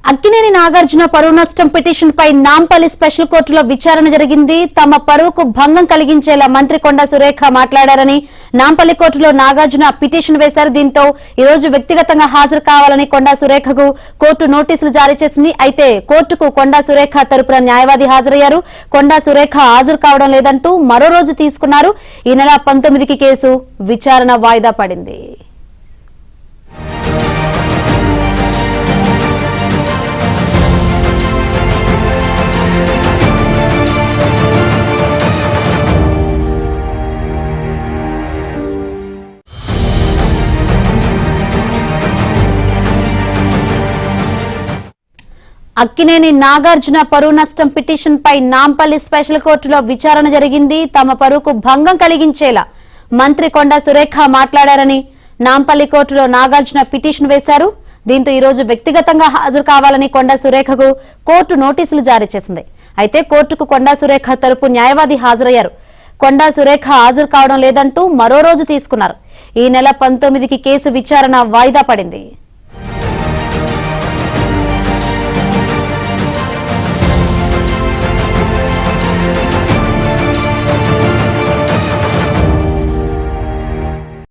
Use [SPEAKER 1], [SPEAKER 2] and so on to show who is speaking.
[SPEAKER 1] అక్కినేని నాగార్జున పరువు నష్టం పిటిషన్ పై నాంపల్లి స్పెషల్ కోర్టులో విచారణ జరిగింది. తమ పరువుకు భంగం కలిగించేలా మంత్రి కొండా సురేఖ మాట్లాడారని నాంపల్లి కోర్టులో నాగార్జున పిటిషన్ వేశారు. దీంతో ఈ రోజు వ్యక్తిగతంగా హాజరు కావాలని కొండా సురేఖకు కోర్టు నోటీసులు జారీ చేసింది. అయితే కోర్టుకు కొండా సురేఖ తరపున న్యాయవాది హాజరయ్యారు. కొండా సురేఖ హాజరు కావడం లేదంటూ మరో రోజు తీసుకున్నారు. ఈ నెల 19కి కేసు విచారణ వాయిదా పడింది. అక్కినేని నాగార్జున పరువు నష్టం పిటిషన్ పై నాంపల్లి స్పెషల్ కోర్టులో విచారణ జరిగింది. తమ పరువుకు భంగం కలిగించేలా మంత్రి కొండా సురేఖ మాట్లాడారని నాంపల్లి కోర్టులో నాగార్జున పిటిషన్ వేశారు. దీంతో ఈ రోజు వ్యక్తిగతంగా హాజరు కావాలని కొండా సురేఖకు కోర్టు నోటీసులు జారీ చేసింది. అయితే కోర్టుకు కొండా సురేఖ తరపు న్యాయవాది హాజరయ్యారు. కొండా సురేఖ హాజరు కావడం లేదంటూ మరో రోజు తీసుకున్నారు. ఈ నెల 19కి కేసు విచారణ వాయిదా పడింది.